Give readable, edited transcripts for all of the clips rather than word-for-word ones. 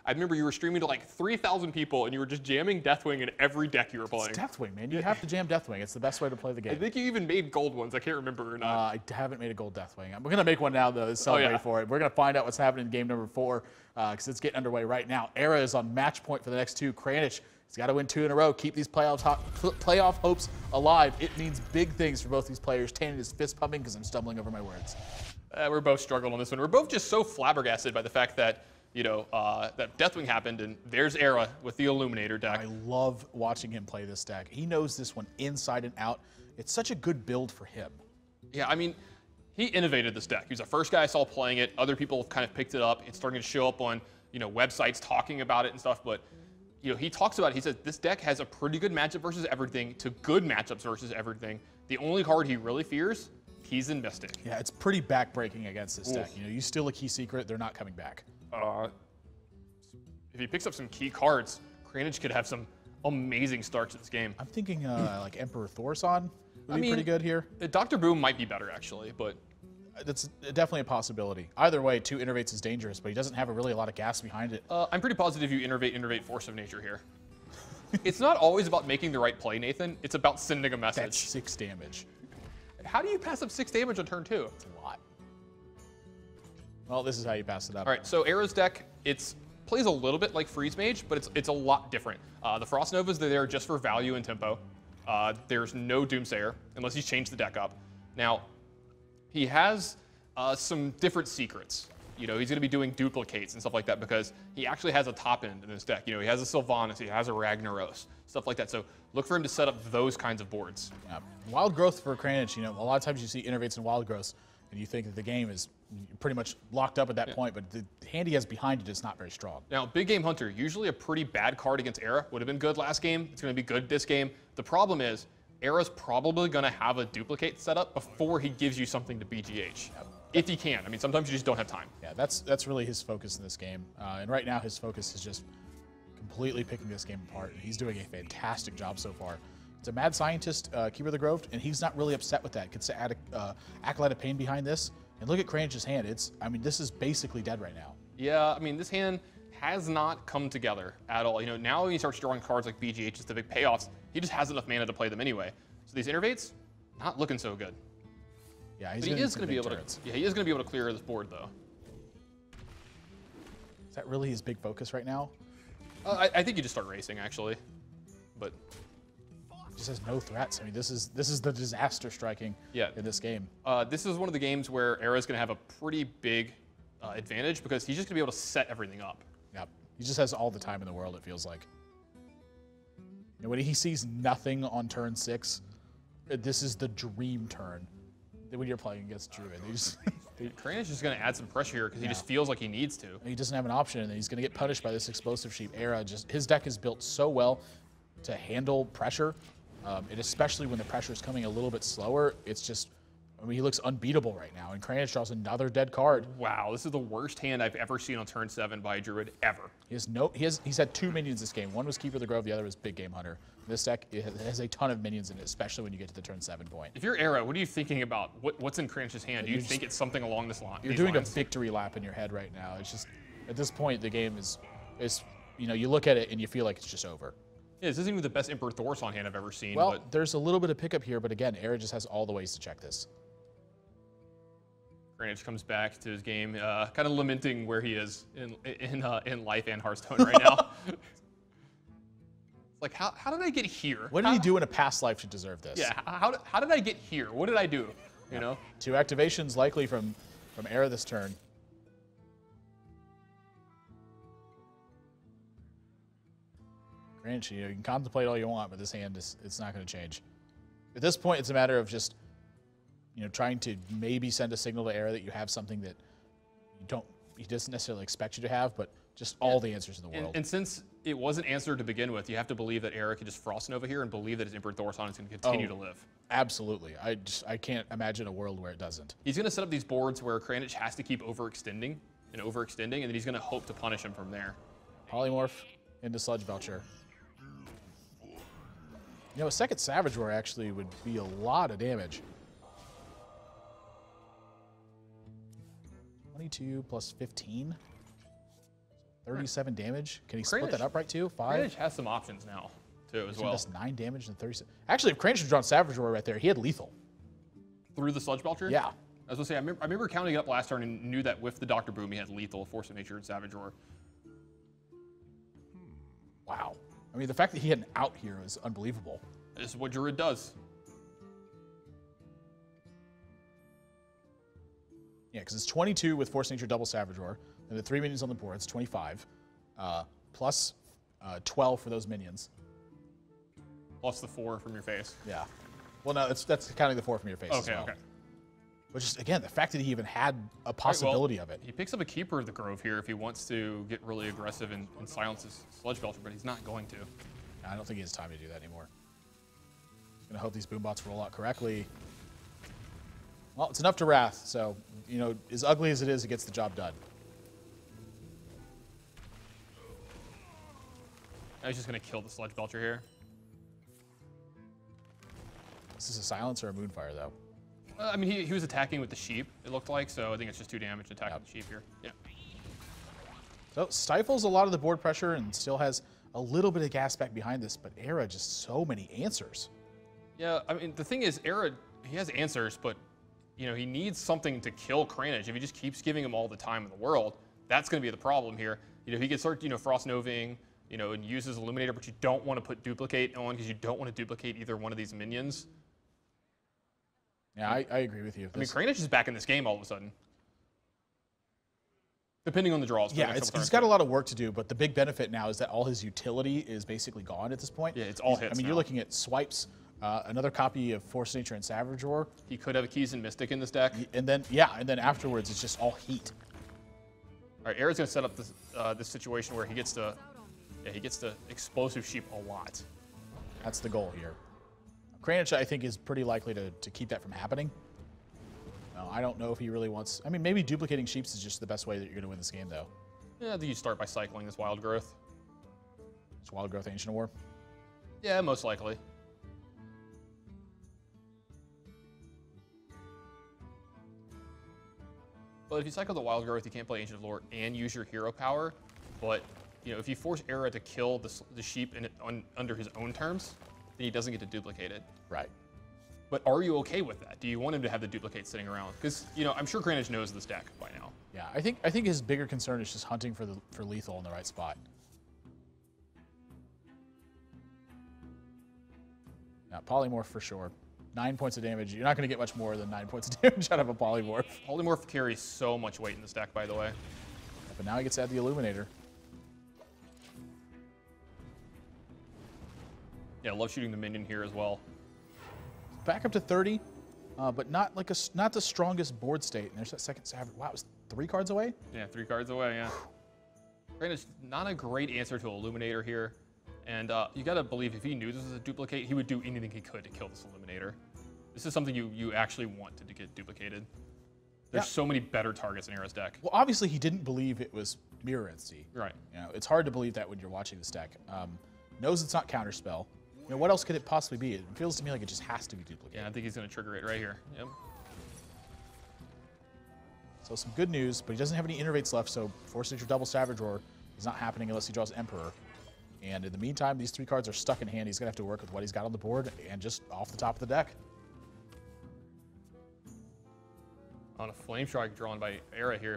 I remember you were streaming to like 3,000 people, and you were just jamming Deathwing in every deck you were playing. It's Deathwing, man. You have to jam Deathwing. It's the best way to play the game. I think you even made gold ones. I can't remember or not. I haven't made a gold Deathwing. We're going to make one now, though, to celebrate for it. We're going to find out what's happening in game number 4 because it's getting underway right now. ErA is on match point for the next 2. Kranich has got to win 2 in a row, keep these playoff hopes alive. It means big things for both these players. Tannen is fist pumping because I'm stumbling over my words. We're both struggling on this one. We're both just so flabbergasted by the fact that, that Deathwing happened, and there's ErA with the Illuminator deck. I love watching him play this deck. He knows this one inside and out. It's such a good build for him. Yeah, I mean, he innovated this deck. He was the first guy I saw playing it. Other people have kind of picked it up. It's starting to show up on, websites talking about it and stuff, but he talks about it. He says this deck has a pretty good matchup versus everything to good matchups versus everything. The only card he really fears, Keys and Mystic. Yeah, it's pretty backbreaking against this deck. You steal a key secret, they're not coming back. If he picks up some key cards, Kranich could have some amazing starts to this game. I'm thinking like Emperor Thorson would be pretty good here. Dr. Boom might be better, actually, but that's definitely a possibility. Either way, 2 Innervates is dangerous, but he doesn't have really a lot of gas behind it. I'm pretty positive you innervate Force of Nature here. It's not always about making the right play, Nathan. It's about sending a message. That's 6 damage. How do you pass up 6 damage on turn 2? It's a lot. Well, this is how you pass it up. All right, so ErA's deck, plays a little bit like Freeze Mage, but it's a lot different. The Frost Novas, they're there just for value and tempo. There's no Doomsayer, unless he's changed the deck up. Now, he has some different secrets. He's going to be doing duplicates and stuff like that because he actually has a top end in his deck. He has a Sylvanas, he has a Ragnaros, stuff like that. So look for him to set up those kinds of boards. Yeah. Wild Growth for Kranich, a lot of times you see Innervates and Wild Growths, and you think that the game is pretty much locked up at that point, but the hand he has behind it is not very strong. Now, Big Game Hunter, usually a pretty bad card against ErA. Would have been good last game. It's going to be good this game. The problem is, ErA's probably going to have a duplicate set up before he gives you something to BGH. Yep. If he can. I mean, sometimes you just don't have time. Yeah, that's really his focus in this game. And right now, his focus is just completely picking this game apart. He's doing a fantastic job so far. It's a mad scientist, Keeper of the Grove, and he's not really upset with that. Gets to add a Acolyte of Pain behind this. And look at Kranich's hand. This is basically dead right now. Yeah, this hand has not come together at all. Now when he starts drawing cards like BGH, the big payoffs, he just has enough mana to play them anyway. So these Innervates, not looking so good. Yeah, he is going to be able to. Yeah, he is going to be able to clear this board though. Is that really his big focus right now? I think you just start racing actually, but he just has no threats. This is the disaster striking in this game. This is one of the games where ErA is going to have a pretty big advantage because he's just going to be able to set everything up. Yep, he just has all the time in the world. It feels like. When he sees nothing on turn 6, this is the dream turn. When you're playing against Druid, Kranich is going to add some pressure here because he just feels like he needs to. He doesn't have an option, and he's going to get punished by this Explosive Sheep. ErA, his deck is built so well to handle pressure, and especially when the pressure is coming a little bit slower. It's just, he looks unbeatable right now. And Kranich draws another dead card. Wow, this is the worst hand I've ever seen on turn 7 by a Druid ever. He's had 2 minions this game. One was Keeper of the Grove, the other was Big Game Hunter. This deck has a ton of minions in it, especially when you get to the turn 7 point. If you're ErA, what are you thinking about? What's in Kranich's hand? Do you think it's something along this line? You're doing a victory lap in your head right now. It's just, at this point, the game is you look at it and you feel like it's just over. Yeah, this isn't even the best Emperor Thorson hand I've ever seen. Well, there's a little bit of pickup here, but again, ErA just has all the ways to check this. Kranich comes back to his game, kind of lamenting where he is in life and Hearthstone right now. Like, how did I get here? What did he do in a past life to deserve this? Yeah, how did I get here? What did I do? You know? 2 activations likely from ErA this turn. Kranich, you can contemplate all you want, but this hand it's not going to change. At this point, it's a matter of just trying to maybe send a signal to ErA that you have something that he doesn't necessarily expect you to have, but just all the answers in the world. And since it wasn't answered to begin with, you have to believe that ErA can just Frost Nova here and believe that his Emperor Thorson is going to continue to live. Absolutely. I can't imagine a world where it doesn't. He's going to set up these boards where Kranich has to keep overextending, and then he's going to hope to punish him from there. Polymorph into Sludge Belcher. A second Savage Roar actually would be a lot of damage. 22 plus 15. 37 damage. Can he split that up right too? 5? Kranich has some options now, too, as well. That's 9 damage and 37. Actually, if Kranich had drawn Savage Roar right there, he had lethal. Through the Sludge Belcher? Yeah. I was going to say, I remember counting it up last turn and knew that with the Dr. Boom, he had lethal, Force of Nature, and Savage Roar. Wow. I mean, the fact that he had an out here is unbelievable. This is what Druid does. Yeah, because it's 22 with Force Nature double Savage Roar. And the 3 minions on the board, it's 25. Plus 12 for those minions. Plus the 4 from your face. Yeah. Well, no, that's counting the 4 from your face as Okay, well. okay. Which is, again, the fact that he even had a possibility of it. He picks up a Keeper of the Grove here if he wants to get really aggressive and silence his Sludge Belcher, but he's not going to. I don't think he has time to do that anymore. He's going to hope these Boombots roll out correctly. Well, it's enough to Wrath, so, you know, as ugly as it is, it gets the job done. I was just going to kill the Sludge Belcher here. Is this a Silence or a Moonfire, though? I mean, he was attacking with the Sheep, it looked like, so I think it's just 2 damage attacking the Sheep here. Yeah. So stifles a lot of the board pressure and still has a little bit of gas back behind this, but ErA just so many answers. Yeah, I mean, the thing is, ErA, he has answers, but, you know, he needs something to kill Kranich. If he just keeps giving him all the time in the world, that's going to be the problem here. You know, he can start, you know, Frost Novaing, you know, and uses Illuminator, but you don't want to put Duplicate on because you don't want to duplicate either one of these minions. Yeah, I agree with you. I mean, Kranich is back in this game all of a sudden. Depending on the draws. Yeah, he's got a lot of work to do, but the big benefit now is that all his utility is basically gone at this point. Yeah, it's all hits I mean, now. you're looking at swipes, another copy of Force Nature and Savage Roar. He could have a Keys and Mystic in this deck. And then, yeah, and then afterwards, it's just all heat. All right, ErA's going to set up this situation where he gets to Explosive Sheep a lot. That's the goal here. Kranich, I think, is pretty likely to keep that from happening. No, I don't know if he really wants... I mean, maybe duplicating Sheeps is just the best way that you're going to win this game, though. Yeah, I think you start by cycling this Wild Growth. It's Wild Growth Ancient War. Yeah, most likely. But if you cycle the Wild Growth, you can't play Ancient of Lore and use your hero power. But, you know, if you force ErA to kill the Sheep under his own terms, then he doesn't get to duplicate it. Right. But are you okay with that? Do you want him to have the duplicate sitting around? Because, you know, I'm sure Kranich knows this deck by now. Yeah, I think his bigger concern is just hunting for lethal in the right spot. Now, Polymorph for sure. 9 points of damage. You're not going to get much more than 9 points of damage out of a Polymorph. Polymorph carries so much weight in this deck, by the way. Yeah, but now he gets to add the Illuminator. Yeah, love shooting the minion here as well. Back up to 30, but not the strongest board state. And there's that second Savage. Wow, it was 3 cards away? Yeah, 3 cards away, yeah. Granted, not a great answer to Illuminator here. And you gotta believe if he knew this was a duplicate, he would do anything he could to kill this Illuminator. This is something you actually want to get duplicated. There's so many better targets in ErA's deck. Well, obviously he didn't believe it was Mirror Entity. Right. You know, it's hard to believe that when you're watching this deck. Knows it's not Counterspell. You know, what else could it possibly be? It feels to me like it just has to be duplicated. Yeah, I think he's gonna trigger it right here. Yep. So some good news, but he doesn't have any innervates left, so Force Nature double Savage Roar is not happening unless he draws Emperor. And in the meantime, these 3 cards are stuck in hand. He's gonna have to work with what he's got on the board and just off the top of the deck. On a Flame Strike drawn by ErA here,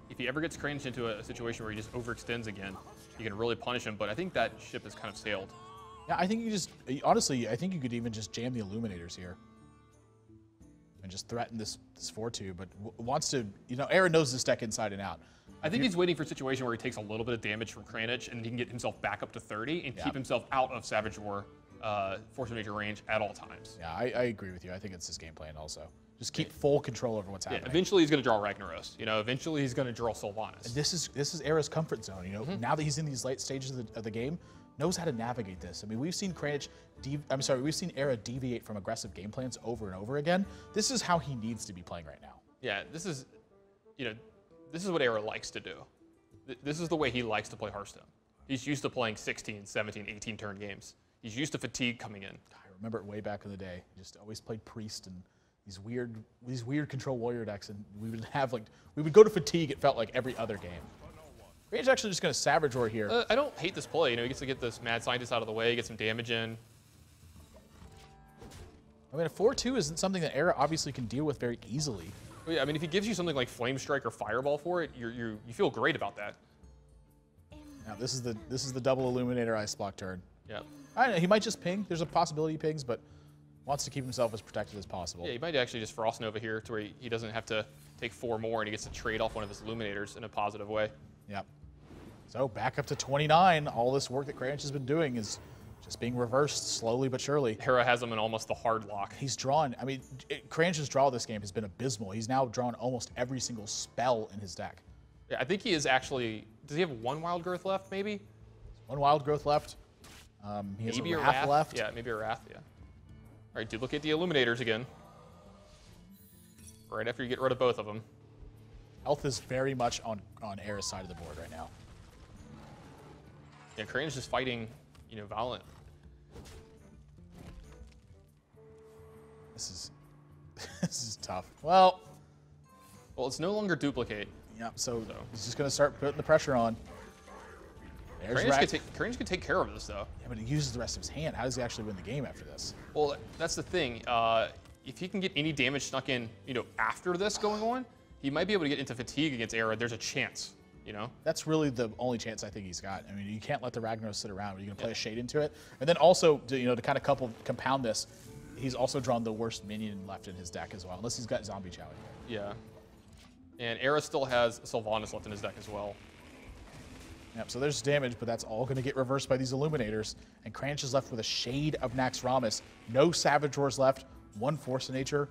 if he ever gets Kranich into a situation where he just overextends again, you can really punish him, but I think that ship has kind of sailed. Yeah, I think you just, honestly, I think you could even just jam the Illuminators here. And just threaten this 4-2, but wants to, you know, ErA knows this deck inside and out. I think he's waiting for a situation where he takes a little bit of damage from Kranich and he can get himself back up to 30 and keep himself out of Savage War Force of Nature range at all times. Yeah, I agree with you. I think it's his game plan also. Just keep full control over what's happening. Eventually he's going to draw Ragnaros. You know, eventually he's going to draw Sylvanas. And this is ErA's comfort zone. You know, now that he's in these late stages of the game, knows how to navigate this. I mean, we've seen we've seen ErA deviate from aggressive game plans over and over again. This is how he needs to be playing right now. Yeah, this is what ErA likes to do. This is the way he likes to play Hearthstone. He's used to playing 16, 17, 18 turn games. He's used to fatigue coming in. I remember it way back in the day. He just always played Priest and these weird control warrior decks, and we would go to fatigue. It felt like every other game. Kranich actually just going to Savage Roar here. I don't hate this play. You know, he gets to get this Mad Scientist out of the way, get some damage in. I mean, a 4-2 isn't something that ErA obviously can deal with very easily. Well, yeah, I mean, if he gives you something like Flame Strike or Fireball for it, you feel great about that. Now this is the double Illuminator Ice Block turn. Yeah. I don't know, he might just ping. There's a possibility he pings, but wants to keep himself as protected as possible. Yeah, he might actually just Frost Nova here to where he doesn't have to take 4 more and he gets to trade off one of his Illuminators in a positive way. Yep. So back up to 29. All this work that Kranich has been doing is just being reversed slowly but surely. ErA has him in almost the hard lock. He's drawn, I mean, Kranich's draw this game has been abysmal. He's now drawn almost every single spell in his deck. Yeah, I think he is actually, does he have 1 Wild Growth left, maybe? 1 Wild Growth left. He has Maybe a Wrath left. Yeah, maybe a Wrath, yeah. All right, duplicate the Illuminators again. Right after you get rid of both of them. Health is very much on ErA's side of the board right now. Yeah, Kranich is fighting, you know, Violent. This is tough. Well, it's no longer duplicate. Yep, so he's just going to start putting the pressure on. Kranich could take care of this, though. Yeah, but he uses the rest of his hand. How does he actually win the game after this? Well, that's the thing. If he can get any damage snuck in, you know, after this going on, he might be able to get into fatigue against ErA. There's a chance, you know? That's really the only chance I think he's got. I mean, you can't let the Ragnaros sit around. You're going to play a Shade into it. And then also, to kind of compound this, he's also drawn the worst minion left in his deck as well, unless he's got Zombie Chow in here. Yeah. And ErA still has Sylvanas left in his deck as well. Yep, so there's damage, but that's all going to get reversed by these Illuminators. And Kranich is left with a shade of Naxxramas. No Savage Roars left. 1 Force of Nature.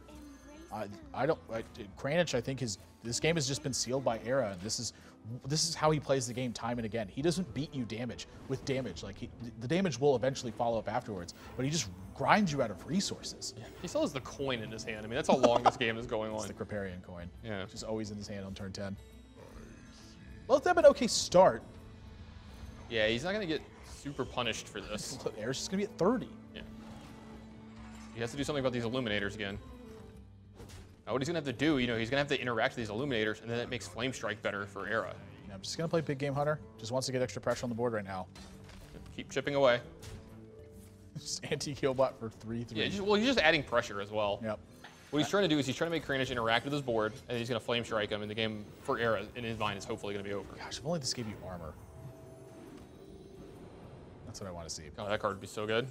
Kranich, I think this game has just been sealed by ErA, and this is how he plays the game time and again. He doesn't beat you with damage. Like the damage will eventually follow up afterwards, but he just grinds you out of resources. Yeah. He still has the coin in his hand. I mean, that's how long this game is going on. It's the Kripparrian coin. Yeah. Just always in his hand on turn 10. Well, it's been an okay start. Yeah, he's not going to get super punished for this. ErA's just going to be at 30. Yeah. He has to do something about these Illuminators again. Now, what he's going to have to do, he's going to have to interact with these Illuminators, and then it makes Flame Strike better for ErA. Yeah, I'm just going to play Big Game Hunter. Just wants to get extra pressure on the board right now. Keep chipping away. Just anti-Killbot for 3/3. Yeah, he's just adding pressure as well. Yep. What he's trying to do is he's trying to make Kranich interact with his board, and then he's going to Flame Strike him, and the game for ErA in his mind is hopefully going to be over. Gosh, if only this gave you armor. That's what I want to see. Oh, that card would be so good.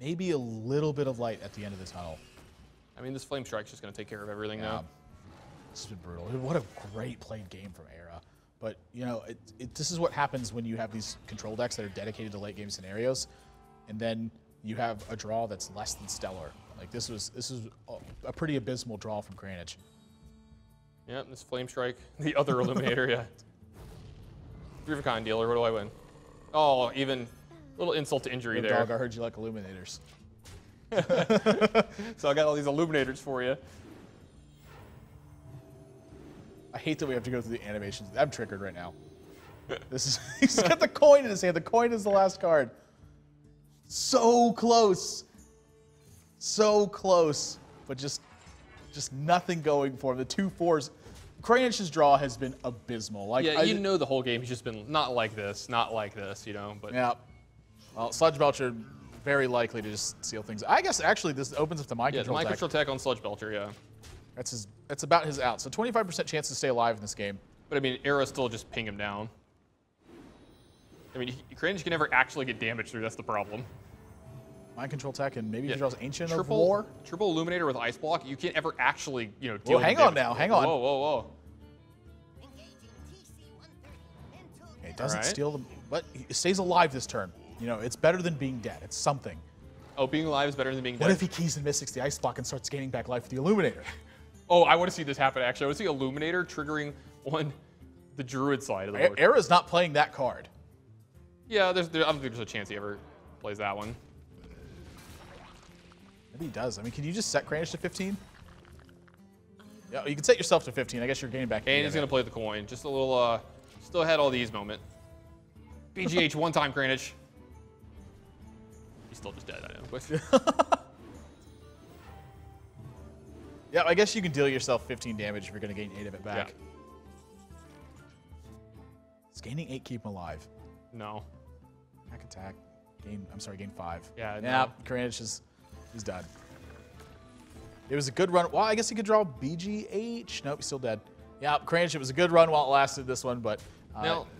Maybe a little bit of light at the end of the tunnel. I mean, this Flame Strike's just going to take care of everything now. This has been brutal. What a great played game from ErA. But, this is what happens when you have these control decks that are dedicated to late game scenarios, and then you have a draw that's less than stellar. Like, this is a pretty abysmal draw from Kranich. Yep, this Flame Strike. The other Illuminator, yeah. Griffin dealer, what do I win? Oh, even a little insult to injury there. Dog, I heard you like Illuminators. So I got all these Illuminators for you. I hate that we have to go through the animations. I'm triggered right now. He's got the coin in his hand. The coin is the last card. So close. So close. But just nothing going for him. The 2 4s. Kranich's draw has been abysmal. Like, yeah, the whole game he's just been not like this, but yeah. Well, Sludge Belcher very likely to just seal things. I guess actually this opens up the mind control. Yeah, the mind control tech on Sludge Belcher, yeah. That's about his out. So 25% chance to stay alive in this game. But I mean, ErA still just ping him down. I mean, Kranich can never actually get damage through. That's the problem. Mind control tech, and maybe he draws Ancient of Triple War. Triple Illuminator with Ice Block. You can't ever actually, deal with hang on now. Hang on. Whoa, whoa, whoa. Okay, doesn't steal them, but he stays alive this turn. It's better than being dead. It's something. Oh, being alive is better than being dead. What if he keys and Mystics the Ice Block and starts gaining back life with the Illuminator? Oh, I want to see this happen, actually. I want to see Illuminator triggering on the Druid side of the board. ErA's not playing that card. Yeah, I don't think there's a chance he ever plays that one. Maybe he does. I mean, can you just set Kranich to 15? Yeah, you can set yourself to 15. I guess you're gaining back. And he's going to play the coin. Just a little, still had all these moment. BGH one time, Kranich. He's still just dead, I know. But yeah, I guess you can deal yourself 15 damage if you're going to gain 8 of it back. Is gaining 8 keep him alive? No. Attack. Game 5. Yeah, Yeah, no. Kranich he's done. It was a good run. Well, I guess he could draw BGH. Nope, he's still dead. Yeah, Kranich, it was a good run while it lasted, this one, but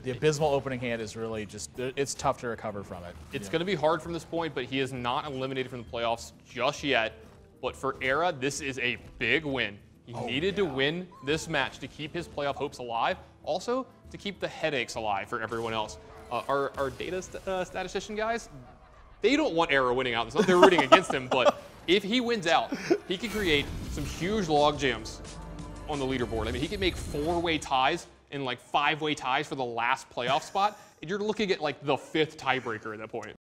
the abysmal opening hand is really just, it's tough to recover from it. It's going to be hard from this point, but he is not eliminated from the playoffs just yet. But for ErA, this is a big win. He needed to win this match to keep his playoff hopes alive, also to keep the headaches alive for everyone else. Our data statistician guys, they don't want ErA winning out. So they're rooting against him, but if he wins out, he could create some huge log jams on the leaderboard. I mean, he could make 4-way ties and like 5-way ties for the last playoff spot. And you're looking at like the 5th tiebreaker at that point.